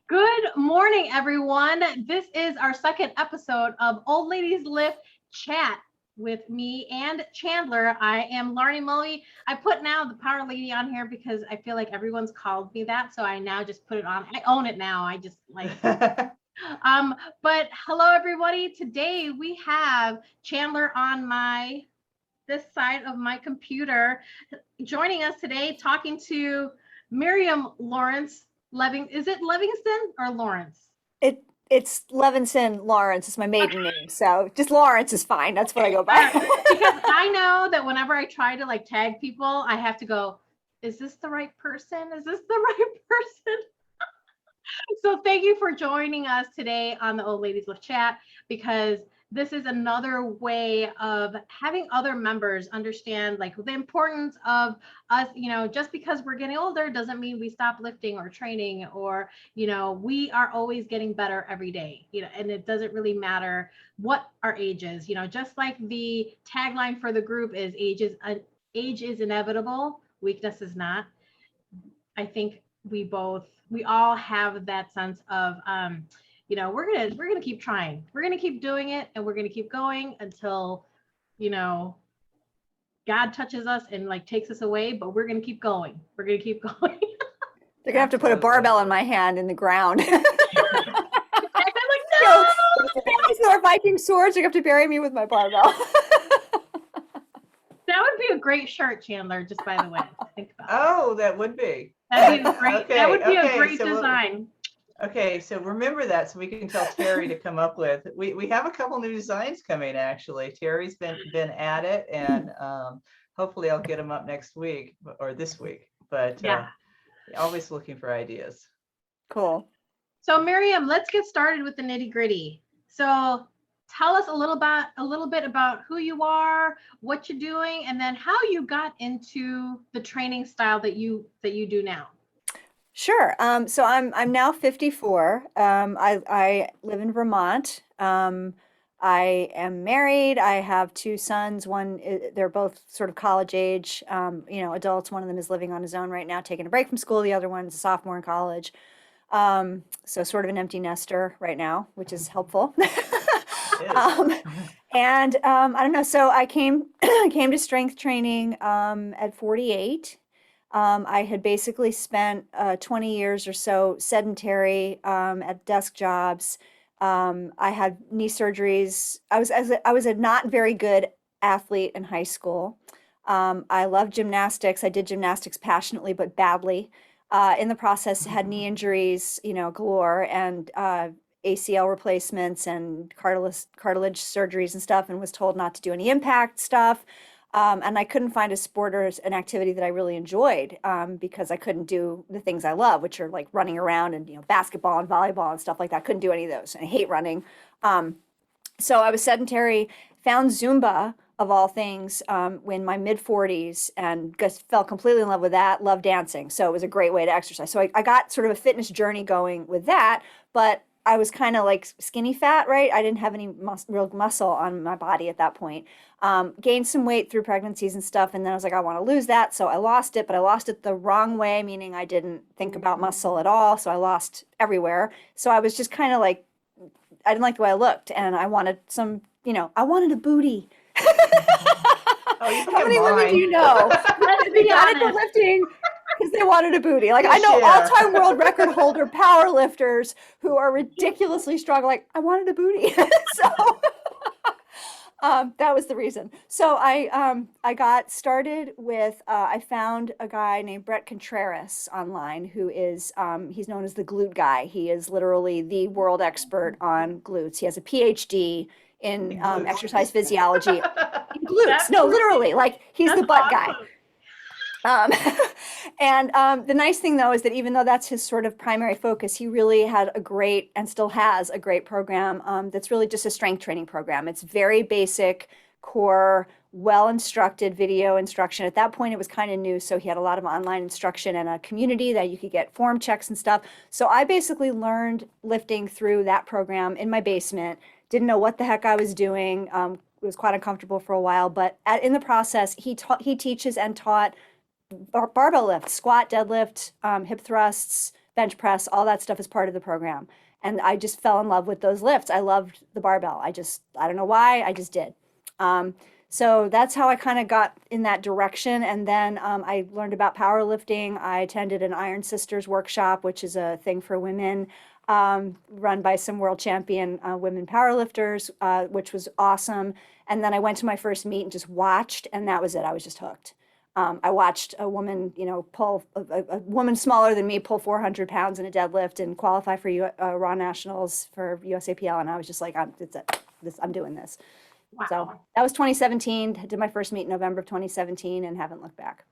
Good morning, everyone. This is our second episode of Old Ladies Lift Chat with me and Chandler. I am Laarni Mulvey. I put now the Power Lady on here because I feel like everyone's called me that, so I now just put it on. I own it now. I just like but hello everybody. Today we have Chandler on this side of my computer joining us today talking to Miriam Lawrence. Is it Livingston or Lawrence? It's Levinson Lawrence is my maiden name, so just Lawrence is fine. That's what I go All by. right. Because I know that whenever I try to like tag people, I have to go, is this the right person? Is this the right person? So thank you for joining us today on the Old Ladies Lift Chat, because this is another way of having other members understand like the importance of us. Just because we're getting older doesn't mean we stop lifting or training, or we are always getting better every day, and it doesn't really matter what our age is. Just like the tagline for the group is age is inevitable, weakness is not. I think we all have that sense of we're gonna keep trying, we're gonna keep doing it, and we're gonna keep going until you know God touches us and like takes us away, but we're gonna keep going. We're gonna keep going. They're gonna have to put a Absolutely. barbell in my hand in the ground. I'm like, No, no, these are Viking swords. You have to bury me with my barbell. that would be a great shirt, Chandler, just by the way. Think about it. Oh, that would be. That'd be great. That would be a Okay, great so design. okay, so remember that so we can tell Terry to come up with. We have a couple new designs coming actually. Terry's been at it, and hopefully I'll get them up next week or this week. But Yeah. always looking for ideas. Cool. So Miriam, let's get started with the nitty gritty. So tell us a little bit about who you are, what you're doing, and then how you got into the training style that you do now. Sure. So I'm now 54. I live in Vermont. I am married. I have two sons. They're both sort of college age, adults. One of them is living on his own right now, taking a break from school. The other one's a sophomore in college. So sort of an empty nester right now, which is helpful. It is. Um, and I don't know. So I came came to strength training at 48. I had basically spent 20 years or so sedentary at desk jobs. I had knee surgeries. I was a not very good athlete in high school. I loved gymnastics. I did gymnastics passionately but badly. In the process, had knee injuries, galore, and ACL replacements and cartilage surgeries and stuff, and was told not to do any impact stuff. And I couldn't find a sport or an activity that I really enjoyed because I couldn't do the things I love, which are like running around and basketball and volleyball and stuff like that. Couldn't do any of those. And I hate running. So I was sedentary, found Zumba of all things in my mid 40s and just fell completely in love with that, loved dancing. So it was a great way to exercise. So I got sort of a fitness journey going with that, but I was kind of like skinny fat, right? I didn't have any real muscle on my body at that point. Gained some weight through pregnancies and stuff. And then I was like, I want to lose that. So I lost it, but I lost it the wrong way, meaning I didn't think about muscle at all. So I lost everywhere. So I was just kind of like, I didn't like the way I looked and I wanted I wanted a booty. Oh, you How can many women do mine. you know Let's they be got into honest. lifting because they wanted a booty? Like I Just know share. all-time world record holder power lifters who are ridiculously strong. Like I wanted a booty, so that was the reason. So I got started with I found a guy named Brett Contreras online who is he's known as the glute guy. He is literally the world expert on glutes. He has a PhD in Glutes. exercise physiology in glutes. That's No, literally, like he's the that's butt guy. awesome. Um, and the nice thing, though, is that even though that's his sort of primary focus, he really had a great and still has a great program that's really just a strength training program. It's very basic, core, well instructed video instruction. At that point, it was kind of new, so he had a lot of online instruction and a community that you could get form checks and stuff. So I basically learned lifting through that program in my basement. Didn't know what the heck I was doing. It was quite uncomfortable for a while, but in the process, he teaches and taught barbell lift, squat, deadlift, hip thrusts, bench press, all that stuff is part of the program. And I just fell in love with those lifts. I loved the barbell. I don't know why, I just did. So that's how I kind of got in that direction. And then I learned about powerlifting. I attended an Iron Sisters workshop, which is a thing for women, run by some world champion women powerlifters, which was awesome. And then I went to my first meet and just watched, and that was it. I was just hooked. I watched a woman, pull a woman smaller than me pull 400 pounds in a deadlift and qualify for Raw Nationals for USAPL, and I was just like, I'm doing this. Wow. So that was 2017. Did my first meet in November of 2017 and haven't looked back.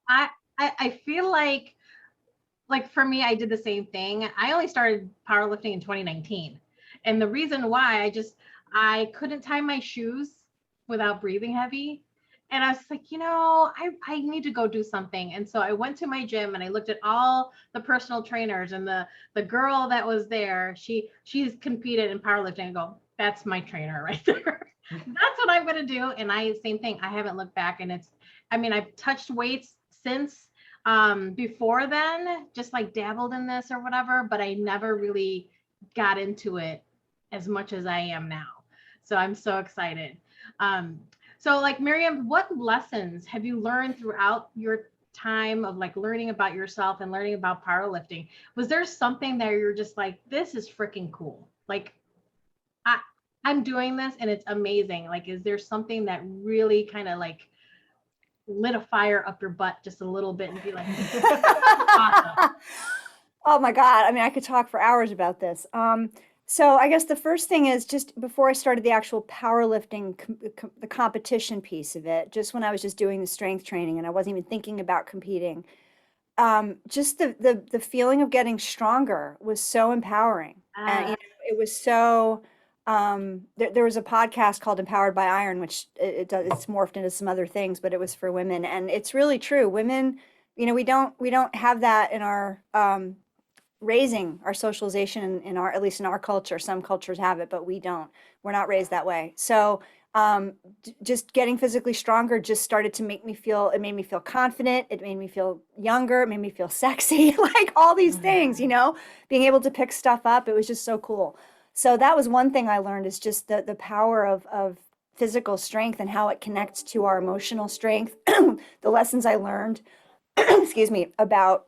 I feel like for me, I did the same thing. I only started powerlifting in 2019, and the reason why I couldn't tie my shoes without breathing heavy. And I was like, I need to go do something. And so I went to my gym and I looked at all the personal trainers, and the girl that was there, she's competed in powerlifting. I go, that's my trainer right there. That's what I'm going to do. And same thing. I haven't looked back, and I've touched weights since before then, just like dabbled in this or whatever, but I never really got into it as much as I am now. So I'm so excited. So Miriam, what lessons have you learned throughout your time of learning about yourself and learning about powerlifting? Was there something that you're just like, this is freaking cool? I'm doing this and it's amazing. Is there something that really kind of lit a fire up your butt just a little bit and be like, awesome? Oh my God. I could talk for hours about this. So I guess the first thing is, just before I started the actual powerlifting, the competition piece of it, just when I was just doing the strength training and I wasn't even thinking about competing, just the feeling of getting stronger was so empowering. And it was so, there was a podcast called Empowered by Iron, which it's morphed into some other things, but it was for women. And it's really true. Women, we don't have that in our, raising, our socialization at least in our culture. Some cultures have it, but we don't. We're not raised that way. So just getting physically stronger just started to make me feel, it made me feel confident. It made me feel younger. It made me feel sexy, all these things, being able to pick stuff up. It was just so cool. So that was one thing I learned, is just the power of physical strength and how it connects to our emotional strength. The lessons I learned, excuse me, about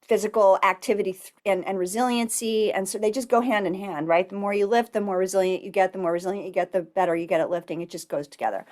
physical activity and resiliency. And so they just go hand in hand, right? The more you lift, the more resilient you get, the better you get at lifting. It just goes together.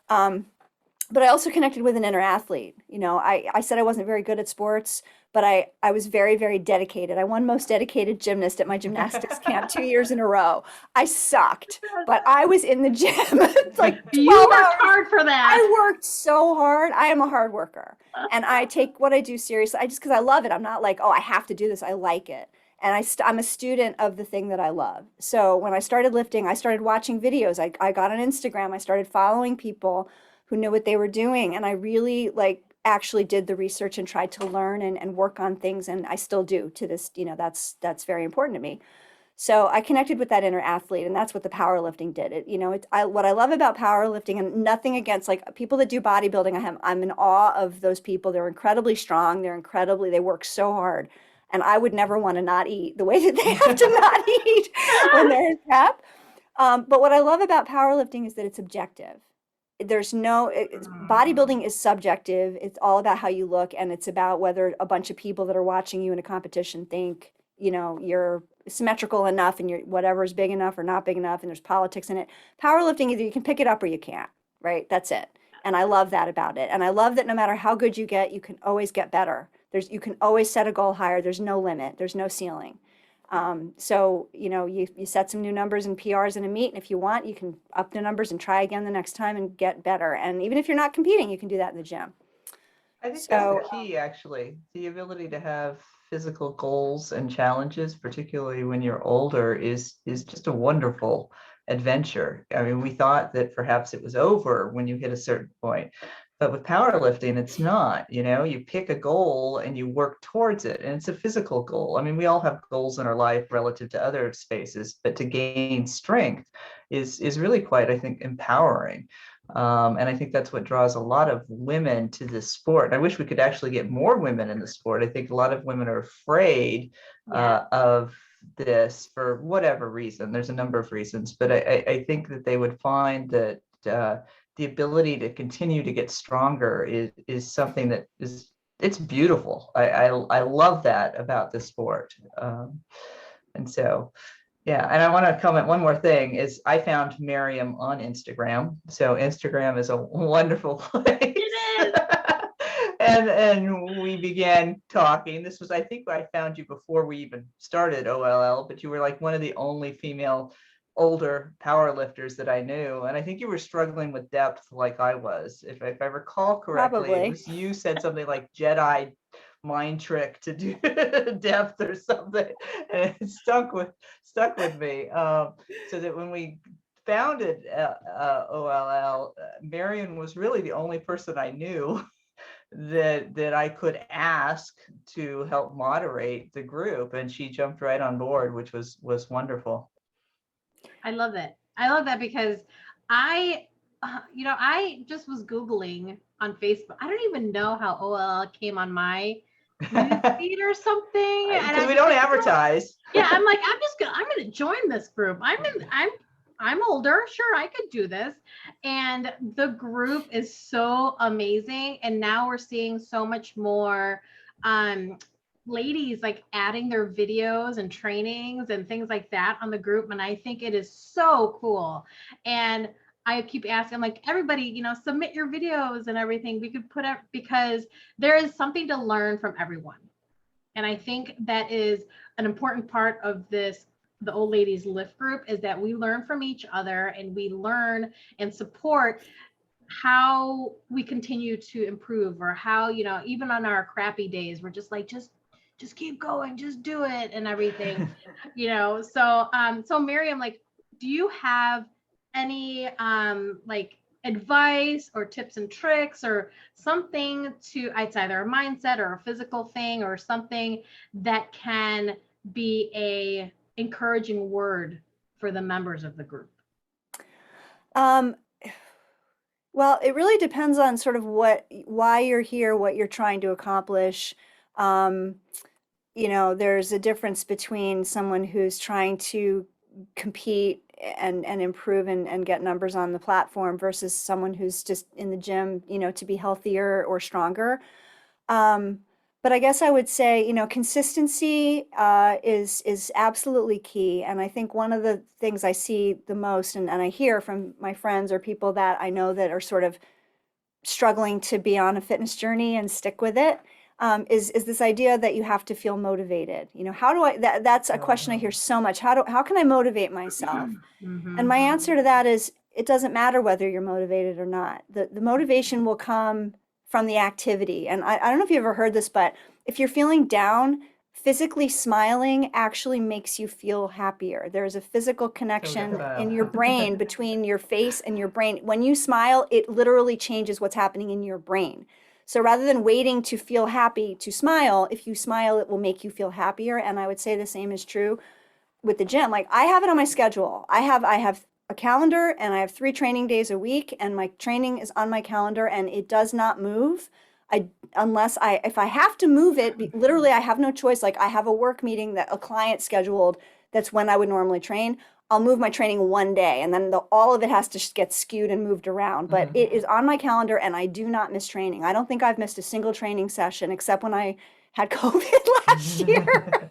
But I also connected with an inner athlete. I said I wasn't very good at sports, but I was very, very dedicated. I won most dedicated gymnast at my gymnastics camp 2 years in a row. I sucked, but I was in the gym. It's you worked hard for that. I worked so hard. I am a hard worker, and I take what I do seriously. Because I love it. I'm not like, oh, I have to do this. I like it. And I'm a student of the thing that I love. So when I started lifting, I started watching videos. I got on Instagram. I started following people who knew what they were doing. And I really actually did the research and tried to learn and work on things. And I still do to this, that's very important to me. So I connected with that inner athlete, and that's what the powerlifting did. What I love about powerlifting, and nothing against people that do bodybuilding, I'm in awe of those people. They're incredibly strong. They work so hard. And I would never want to not eat the way that they have to not eat when they're in prep. But what I love about powerlifting is that it's objective. Bodybuilding is subjective. It's all about how you look, and it's about whether a bunch of people that are watching you in a competition think, you're symmetrical enough and you're whatever is big enough or not big enough, and there's politics in it. Powerlifting, either you can pick it up or you can't, right? That's it. And I love that about it. And I love that no matter how good you get, you can always get better. You can always set a goal higher. There's no limit. There's no ceiling. So, you set some new numbers and PRs in a meet, and if you want, you can up the numbers and try again the next time and get better. And even if you're not competing, you can do that in the gym. I think that's the key, actually. The ability to have physical goals and challenges, particularly when you're older, is just a wonderful adventure. We thought that perhaps it was over when you hit a certain point. But with powerlifting, it's not. You pick a goal and you work towards it, and it's a physical goal. We all have goals in our life relative to other spaces, but to gain strength is really quite, I think, empowering. And I think that's what draws a lot of women to this sport. I wish we could actually get more women in the sport. I think a lot of women are afraid of this for whatever reason. There's a number of reasons, but I think that they would find that the ability to continue to get stronger is something that it's beautiful. I love that about the sport. And so, yeah, and I want to comment one more thing is I found Miriam on Instagram. So Instagram is a wonderful place. It is. And we began talking. This was, I think I found you before we even started OLL, but you were like one of the only female older power lifters that I knew. And I think you were struggling with depth like I was. If I recall correctly, Probably. it was you said something like Jedi mind trick to do depth or something, and it stuck with me. So that when we founded OLL, Marion was really the only person I knew that I could ask to help moderate the group, and she jumped right on board, which was wonderful. I love it. I love that because I just was Googling on Facebook. I don't even know how OLL came on my newsfeed or something. Because we don't advertise. Yeah, I'm like, I'm gonna join this group. I'm older. Sure, I could do this. And the group is so amazing. And now we're seeing so much more ladies like adding their videos and trainings and things like that on the group. And I think it is so cool. And I keep asking, like, everybody, submit your videos and everything we could put up, because there is something to learn from everyone. And I think that is an important part of this, the Old Ladies Lift group, is that we learn from each other and we learn and support how we continue to improve, or how, even on our crappy days, we're just like, just keep going, just do it and everything, So Miriam, like, do you have any like advice or tips and tricks or something it's either a mindset or a physical thing or something that can be a encouraging word for the members of the group? Well, it really depends on sort of why you're here, what you're trying to accomplish. There's a difference between someone who's trying to compete and improve and get numbers on the platform versus someone who's just in the gym, to be healthier or stronger. But I guess I would say, consistency is absolutely key. And I think one of the things I see the most, and I hear from my friends or people that I know that are sort of struggling to be on a fitness journey and stick with it, is this idea that you have to feel motivated. How do that's a question I hear so much. How can I motivate myself? Mm-hmm. And my answer to that is, it doesn't matter whether you're motivated or not. The motivation will come from the activity. And I don't know if you ever heard this, but if you're feeling down, physically smiling actually makes you feel happier. There's a physical connection in your brain between your face and your brain. When you smile, it literally changes what's happening in your brain. So rather than waiting to feel happy to smile, if you smile, it will make you feel happier. And I would say the same is true with the gym. Like, I have it on my schedule. I have a calendar, and I have 3 training days a week, and my training is on my calendar, and it does not move. If I have to move it, literally I have no choice. Like, I have a work meeting that a client scheduled, that's when I would normally train. I'll move my training one day, and then all of it has to get skewed and moved around. But it is on my calendar, and I do not miss training. I don't think I've missed a single training session, except when I had COVID last year.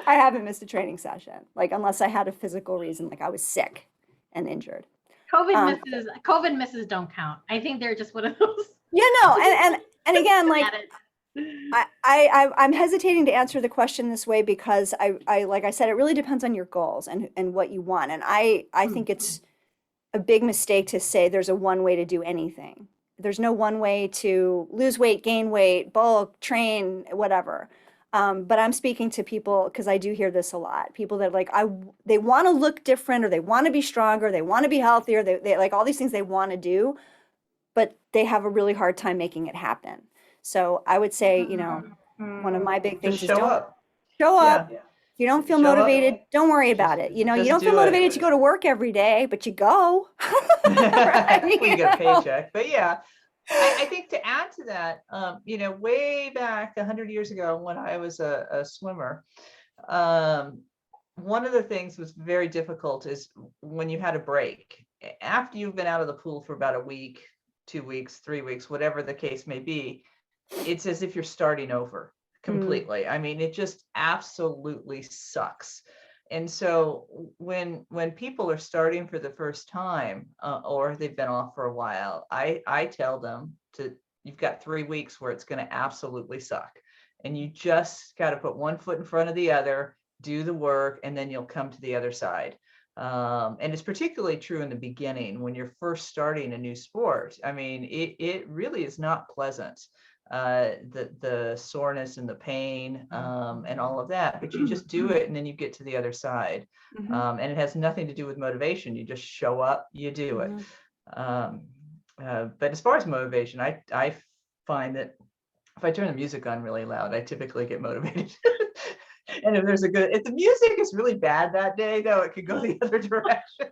I haven't missed a training session, like, unless I had a physical reason, like I was sick and injured. COVID misses don't count. I think they're just one of those. Yeah, no, and again, like, I'm hesitating to answer the question this way because I like I said, it really depends on your goals and what you want. And I think it's a big mistake to say there's a one way to do anything. There's no one way to lose weight, gain weight, bulk, train, whatever. But I'm speaking to people, because I do hear this a lot. People that like, they want to look different, or they want to be stronger, they want to be healthier, they like all these things they want to do, but they have a really hard time making it happen. So I would say, one of my big things Just is show up. show up, If you don't feel Show up, motivated, don't worry about just it. You know, you just don't feel do it. motivated to go to work every day, but you go. Right? Well, you get a paycheck. But yeah, I think to add to that, way back 100 years ago when I was a swimmer, one of the things was very difficult is when you had a break. After you've been out of the pool for about a week, 2 weeks, 3 weeks, whatever the case may be, it's as if you're starting over completely. I mean, it just absolutely sucks. And so when people are starting for the first time, or they've been off for a while, I tell them you've got 3 weeks where it's going to absolutely suck. And you just got to put one foot in front of the other, do the work, and then you'll come to the other side. And it's particularly true in the beginning when you're first starting a new sport. I mean, it really is not pleasant. The soreness and the pain, and all of that, but you just do it and then you get to the other side. And it has nothing to do with motivation. You just show up, you do it. But as far as motivation, I find that if I turn the music on really loud, I typically get motivated. And if the music is really bad that day, though, it could go the other direction.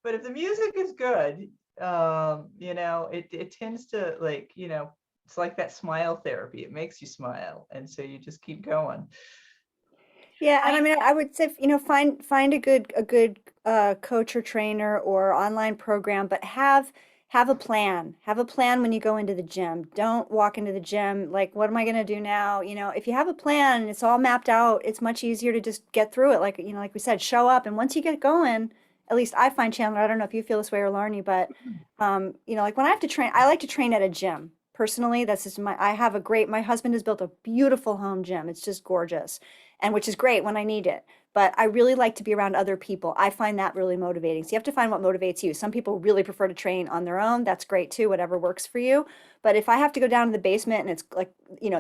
But if the music is good, it tends to, like, it's like that smile therapy. It makes you smile. And so you just keep going. Yeah, and I mean, I would say, find a good coach or trainer or online program, but have a plan. Have a plan when you go into the gym. Don't walk into the gym like, what am I going to do now? If you have a plan and it's all mapped out, it's much easier to just get through it. Like, like we said, show up. And once you get going, at least I find, Chandler, I don't know if you feel this way, or Laarni, but like when I have to train, I like to train at a gym. Personally, that's just my husband has built a beautiful home gym. It's just gorgeous, and which is great when I need it. But I really like to be around other people. I find that really motivating. So you have to find what motivates you. Some people really prefer to train on their own. That's great too, whatever works for you. But if I have to go down to the basement and it's like,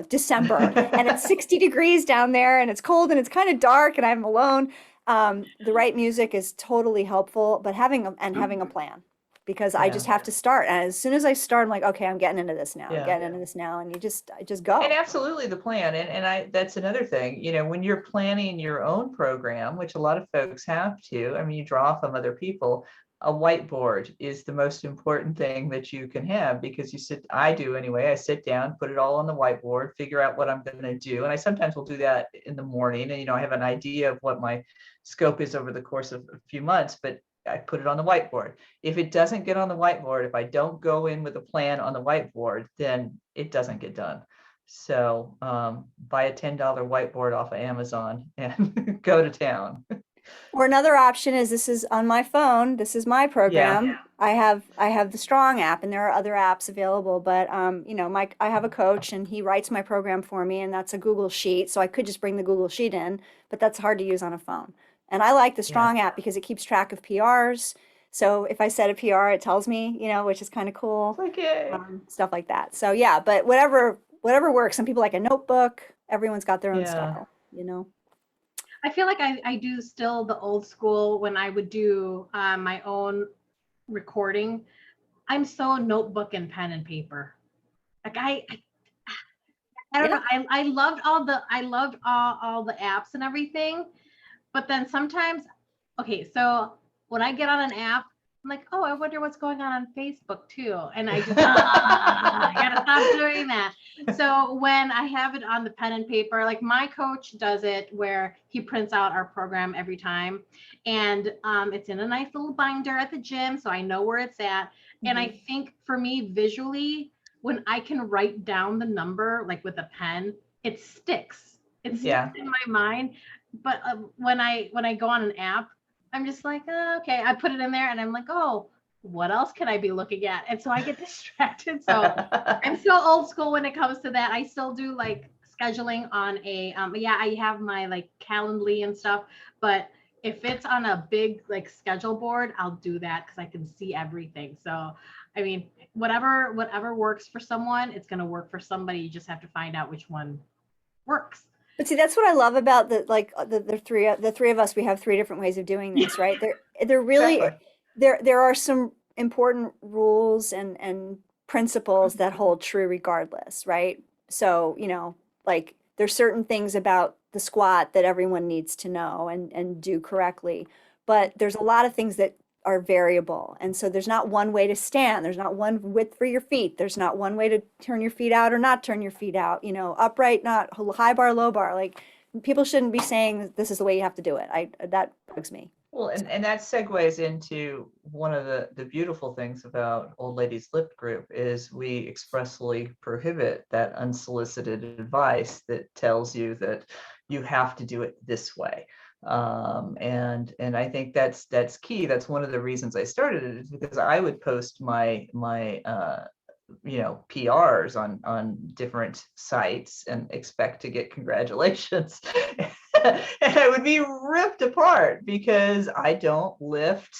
December and it's 60 degrees down there and it's cold and it's kind of dark and I'm alone, the right music is totally helpful, but having a plan. Because I just have to start. And as soon as I start, I'm like, okay, I'm getting into this now. I'm getting into this now. And I just go. And absolutely the plan. And that's another thing, when you're planning your own program, which a lot of folks have to, I mean, you draw from other people, a whiteboard is the most important thing that you can have, because I do anyway, I sit down, put it all on the whiteboard, figure out what I'm going to do. And I sometimes will do that in the morning. And, I have an idea of what my scope is over the course of a few months, but I put it on the whiteboard. If it doesn't get on the whiteboard, if I don't go in with a plan on the whiteboard, then it doesn't get done. So buy a $10 whiteboard off of Amazon and go to town. Or another option is, this is on my phone. This is my program. Yeah. I have the Strong app, and there are other apps available. But I have a coach, and he writes my program for me, and that's a Google Sheet. So I could just bring the Google Sheet in, but that's hard to use on a phone. And I like the Strong app because it keeps track of PRs. So if I set a PR, it tells me, which is kind of cool. Okay. Stuff like that. So yeah, but whatever works. Some people like a notebook. Everyone's got their own style, I feel like I do still the old school when I would do my own recording. I'm so notebook and pen and paper. Like I don't know. I loved all the apps and everything. But then sometimes, okay, so when I get on an app, I'm like, oh, I wonder what's going on Facebook too. And I just, I gotta stop doing that. So when I have it on the pen and paper, like my coach does it where he prints out our program every time. And it's in a nice little binder at the gym, so I know where it's at. And I think for me, visually, when I can write down the number, like with a pen, it sticks. It sticks in my mind. But when I go on an app, I'm just like, oh, okay, I put it in there and I'm like, oh, what else can I be looking at? And so I get distracted. So I'm still old school when it comes to that. I still do like scheduling on a, I have my like Calendly and stuff, but if it's on a big like schedule board, I'll do that because I can see everything. So, I mean, whatever works for someone, it's going to work for somebody. You just have to find out which one works. But see, that's what I love about the three of us. We have three different ways of doing this, right? They're really there are some important rules and principles that hold true regardless, right? So, like there's certain things about the squat that everyone needs to know and do correctly. But there's a lot of things that are variable. And so there's not one way to stand. There's not one width for your feet. There's not one way to turn your feet out or not turn your feet out, you know, upright, not high bar, low bar. Like people shouldn't be saying this is the way you have to do it. That bugs me. Well, and that segues into one of the beautiful things about Old Ladies Lift Group is we expressly prohibit that unsolicited advice that tells you that you have to do it this way. And I think that's key. That's one of the reasons I started it, is because I would post my you know, PRs on different sites and expect to get congratulations. And I would be ripped apart because I don't lift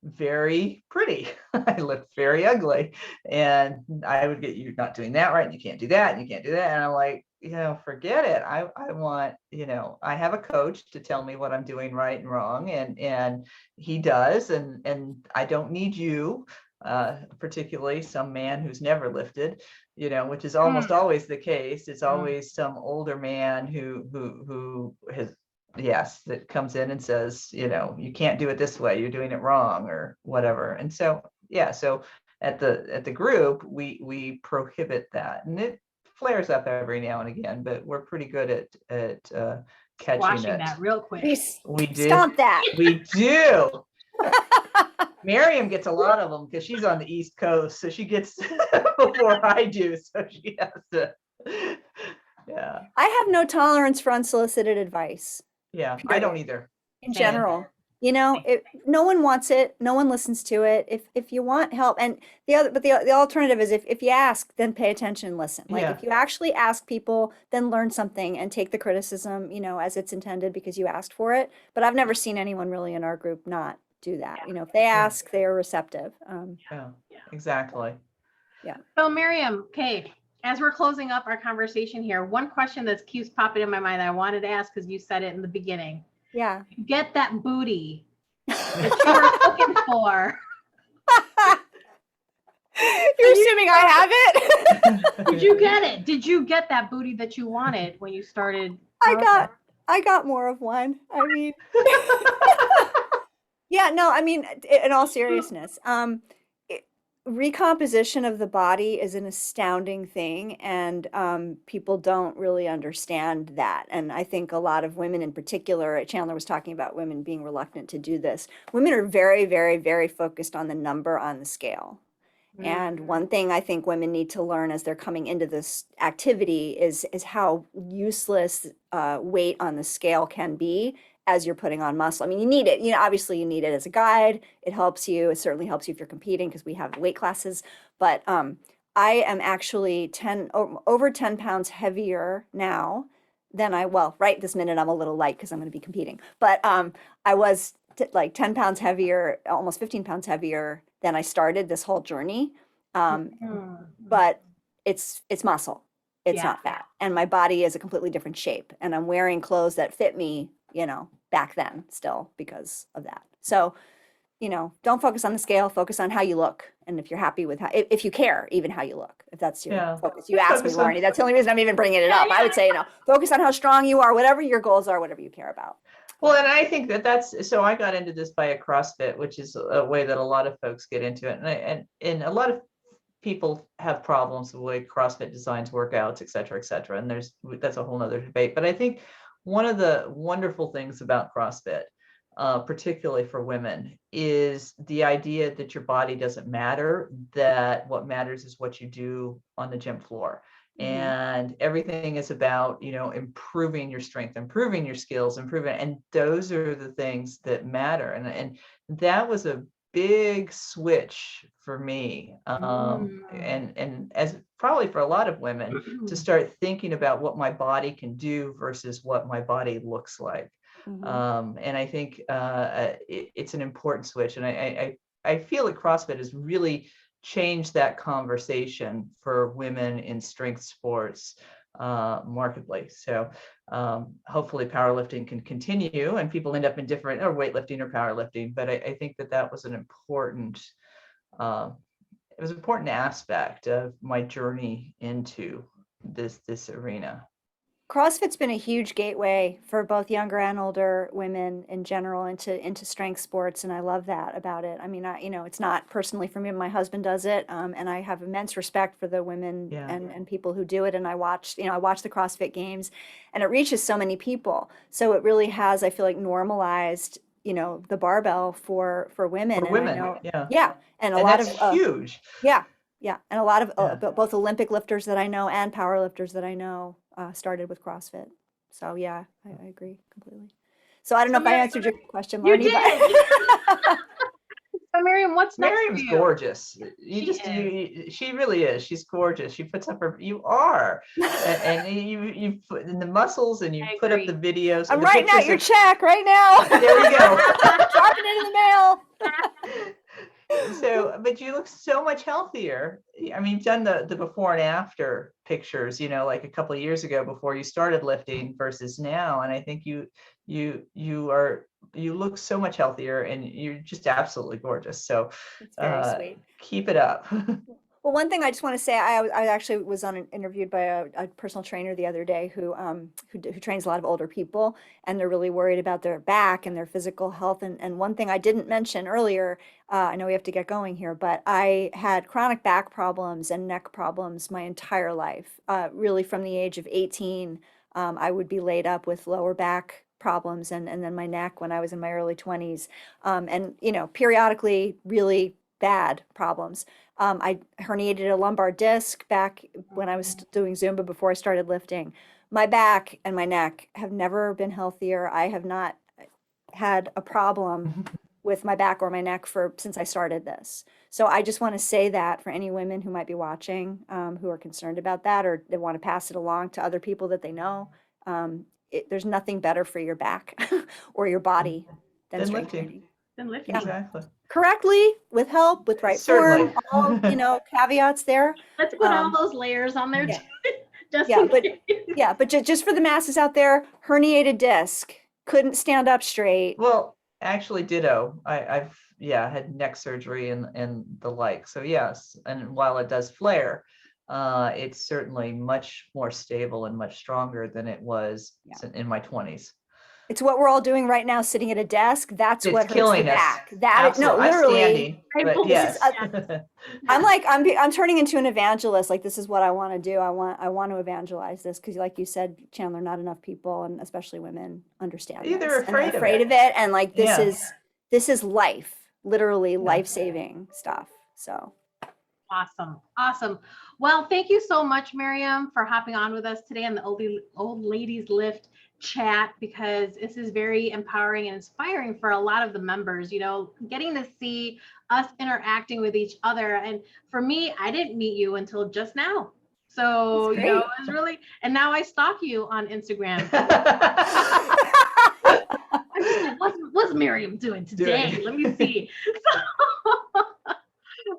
very pretty. I lift very ugly. And I would get, you're not doing that right, and you can't do that, and you can't do that. And I'm like, you know, forget it. I want, you know, I have a coach to tell me what I'm doing right and wrong, and he does, and I don't need you, particularly some man who's never lifted, you know, which is almost always the case. It's always some older man who has, yes, that comes in and says, you know, you can't do it this way, you're doing it wrong or whatever. And so, yeah, so at the group, we prohibit that, and it flares up every now and again, but we're pretty good at catching Watching it. that real quick. We do. Stomp that. We do. Miriam gets a lot of them because she's on the East Coast, so she gets before I do, so she has to. Yeah. I have no tolerance for unsolicited advice. Yeah, I don't either. In Same. general, you know, no one wants it, no one listens to it. If you want help, and the alternative is if you ask, then pay attention and listen. Like if you actually ask people, then learn something and take the criticism, you know, as it's intended because you asked for it. But I've never seen anyone really in our group not do that. You know, if they ask, they are receptive. Yeah, exactly. Yeah. So Miriam, okay, as we're closing up our conversation here, one question that keeps popping in my mind that I wanted to ask because you said it in the beginning. Yeah. Get that booty that you were looking for. You're assuming I have it? Did you get it? Did you get that booty that you wanted when you started? I got more of one. I mean, yeah, no, I mean, in all seriousness, recomposition of the body is an astounding thing, and people don't really understand that. And I think a lot of women in particular, Chandler was talking about women being reluctant to do this. Women are very, very, very focused on the number on the scale. And one thing I think women need to learn as they're coming into this activity is how useless weight on the scale can be as you're putting on muscle. I mean, you need it. You know, obviously you need it as a guide. It helps you. It certainly helps you if you're competing because we have weight classes. But I am actually over 10 pounds heavier now than right this minute I'm a little light because I'm going to be competing. But I was like 10 pounds heavier, almost 15 pounds heavier than I started this whole journey. But it's muscle. It's not fat. And my body is a completely different shape. And I'm wearing clothes that fit me, you know, back then still because of that. So, you know, don't focus on the scale, focus on how you look. And if you're happy with if you care, even how you look, if that's your focus. You asked me, Laarni, that's the only reason I'm even bringing it up. I would say, you know, focus on how strong you are, whatever your goals are, whatever you care about. Well, and I think that's so I got into this by a CrossFit, which is a way that a lot of folks get into it. And a lot of people have problems with the way CrossFit designs workouts, et cetera, et cetera. And that's a whole nother debate. But I think one of the wonderful things about CrossFit, particularly for women, is the idea that your body doesn't matter, that what matters is what you do on the gym floor. And everything is about, you know, improving your strength, improving your skills, and those are the things that matter. And that was a big switch for me. And as probably for a lot of women, to start thinking about what my body can do versus what my body looks like. And I think it's an important switch. And I feel that CrossFit has really changed that conversation for women in strength sports markedly. So hopefully powerlifting can continue and people end up in different, or weightlifting or powerlifting. But I think that was an important, it was an important aspect of my journey into this arena. CrossFit's been a huge gateway for both younger and older women in general into strength sports, and I love that about it. I mean, it's not personally for me. My husband does it, and I have immense respect for the women Yeah. and people who do it. And I watch the CrossFit Games, and it reaches so many people. So it really has, I feel like, normalized, the barbell for women. For And I women, know, yeah. yeah, and a And lot that's of huge. yeah, yeah, and a lot of Yeah. both Olympic lifters that I know and power lifters that I know started with CrossFit. So yeah, I agree completely. So I don't know So if I Miriam, answered your question, you Laarni, did. but So Miriam, what's next for Miriam's you? gorgeous. She is. She really is. She's gorgeous. She puts up you are, and you put in the muscles, and you I put up the agree. videos. I'm and the writing out pictures your of- check right now. There we go. Dropping it in the mail. So, but you look so much healthier. I mean, you've done the before and after pictures, like a couple of years ago before you started lifting versus now. And I think you look so much healthier, and you're just absolutely gorgeous. So It's very sweet. keep it up. Well, one thing I just want to say, I actually was interviewed by a personal trainer the other day who trains a lot of older people, and they're really worried about their back and their physical health. And one thing I didn't mention earlier, I know we have to get going here, but I had chronic back problems and neck problems my entire life. Really from the age of 18, I would be laid up with lower back problems and then my neck when I was in my early 20s. And periodically really bad problems. I herniated a lumbar disc back when I was doing Zumba before I started lifting. My back and my neck have never been healthier. I have not had a problem with my back or my neck since I started this. So I just want to say that for any women who might be watching, who are concerned about that, or they want to pass it along to other people that they know. There's nothing better for your back or your body than Than strength lifting. training. Then lifting. Yeah. Exactly. Correctly, with help, with right Certainly. form, all caveats there. Let's put all those layers on there Yeah. too, just Yeah, in but case. but just for the masses out there, herniated disc, couldn't stand up straight. Well, actually, ditto. I've had neck surgery and the like. So yes, and while it does flare, it's certainly much more stable and much stronger than it was in my 20s. It's what we're all doing right now, sitting at a desk. That's It's what hurts the killing us. back. Absolutely. I'm Literally. standing, I but believe yes. I'm turning into an evangelist. Like, this is what I want to do. I want to evangelize this because, like you said, Chandler, not enough people, and especially women, understand Yeah, this. they're And they're afraid of it. And like Yeah. this is life, literally life-saving stuff. So Awesome. Well, thank you so much, Miriam, for hopping on with us today on the Old Ladies Lift chat, because this is very empowering and inspiring for a lot of the members, getting to see us interacting with each other. And for me, I didn't meet you until just now. So, it was really, and now I stalk you on Instagram. I'm just like, what's Miriam doing today? Let me see.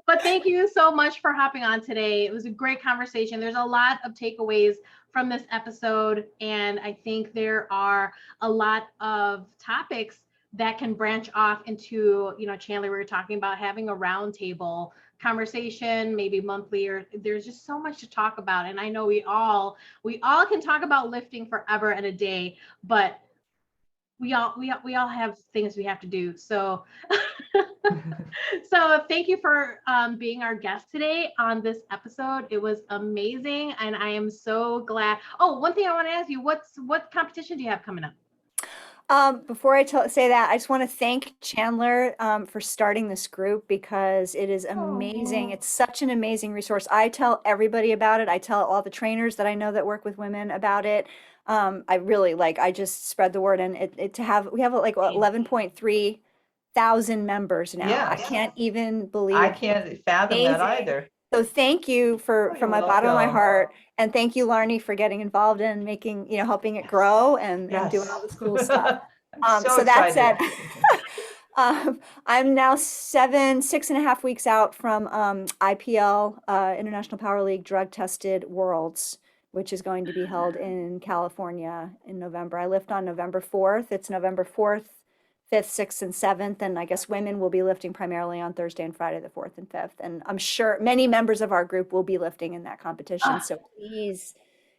But thank you so much for hopping on today. It was a great conversation. There's a lot of takeaways from this episode, and I think there are a lot of topics that can branch off into, Chandler, we were talking about having a roundtable conversation, maybe monthly, or there's just so much to talk about. And I know we all can talk about lifting forever and a day, but we all have things we have to do. So so thank you for being our guest today on this episode. It was amazing, and I am so glad. Oh, one thing I want to ask you, what competition do you have coming up? Before I say that, I just want to thank Chandler for starting this group, because it is amazing. It's such an amazing resource. I tell everybody about it. I tell all the trainers that I know that work with women about it. I really I just spread the word, and we have like 11.3 thousand members now. Yes. I can't even believe. I can't fathom that either. So thank you from my bottom of my heart, and thank you, Laarni, for getting involved and making, helping it grow and doing all this cool stuff. So that said, I'm now 6.5 weeks out from IPL, International Power League Drug Tested Worlds, which is going to be held in California in November. I lift on November 4th. It's November 4th, 5th, 6th, and 7th. And I guess women will be lifting primarily on Thursday and Friday, the 4th and 5th. And I'm sure many members of our group will be lifting in that competition. So please,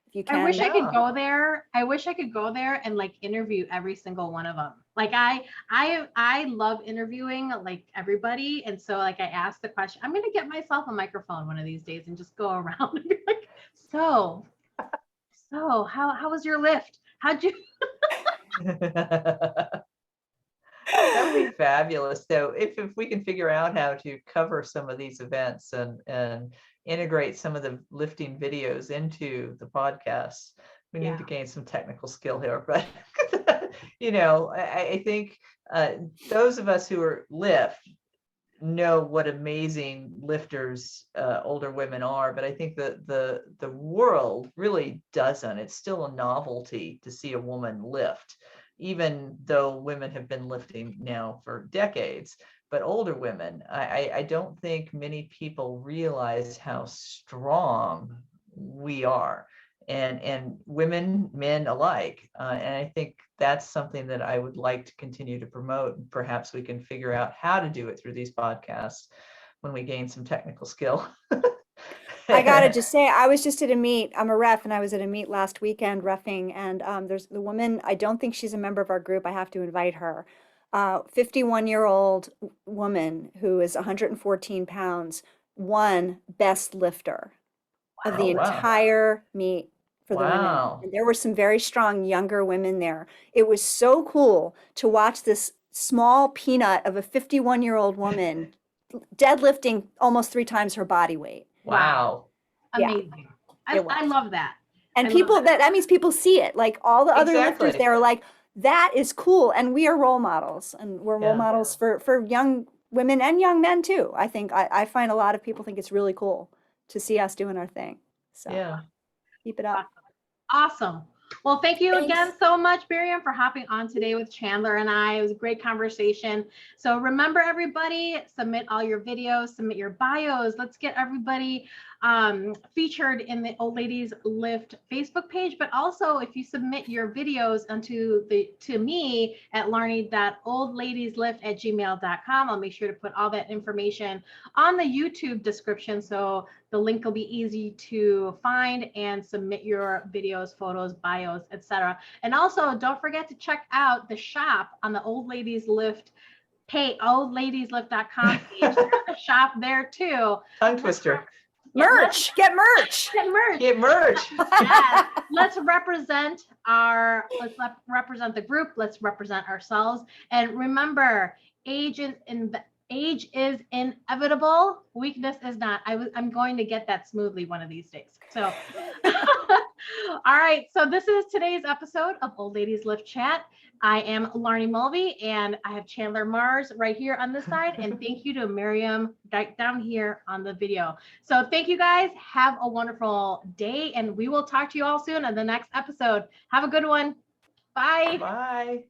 if you I can. wish I could Yeah. go there. I wish I could go there and like interview every single one of them. Like I love interviewing like everybody. And so like I asked the question, I'm gonna get myself a microphone one of these days and just go around and be like, so how was your lift? How'd you That would be fabulous. So if we can figure out how to cover some of these events and integrate some of the lifting videos into the podcasts, we need to gain some technical skill here. But I think those of us who are lift know what amazing lifters older women are, but I think that the world really doesn't. It's still a novelty to see a woman lift, even though women have been lifting now for decades. But older women, I don't think many people realize how strong we are, and women, men alike. And I think that's something that I would like to continue to promote. And perhaps we can figure out how to do it through these podcasts when we gain some technical skill. I gotta just say, I was just at a meet. I'm a ref, and I was at a meet last weekend reffing. And there's the woman. I don't think she's a member of our group. I have to invite her. 51-year-old woman who is 114 pounds, won best lifter of the Oh, wow. entire meet for the women. Wow. And there were some very strong younger women there. It was so cool to watch this small peanut of a 51-year-old woman deadlifting almost 3 times her body weight. Wow. Yeah. amazing. It was. I love that. And I people, love that. that means people see it. Like all the other Exactly. lifters, they were like, that is cool. And we are role models, and we're role Yeah. models for young women and young men too. I think I find a lot of people think it's really cool to see us doing our thing. So Yeah. keep it up. Awesome. Well, thank you Thanks. again so much, Miriam, for hopping on today with Chandler and I. It was a great conversation. So remember, everybody, submit all your videos, submit your bios. Let's get everybody featured in the Old Ladies Lift Facebook page. But also, if you submit your videos to me at laarni.oldladieslift@gmail.com, I'll make sure to put all that information on the YouTube description. So the link will be easy to find, and submit your videos, photos, bios, etc. And also, don't forget to check out the shop on the Old Ladies Lift page, oldladieslift.com page. There's a shop there too. Tongue twister. Merch, get merch. Get merch. Get merch. Yes. Let's represent the group. Let's represent ourselves. And remember, age is inevitable. Weakness is not. I'm going to get that smoothly one of these days. So, all right. So this is today's episode of Old Ladies Lift Chat. I am Laarni Mulvey, and I have Chandler Mars right here on this side. And thank you to Miriam down here on the video. So thank you guys. Have a wonderful day, and we will talk to you all soon on the next episode. Have a good one. Bye. Bye.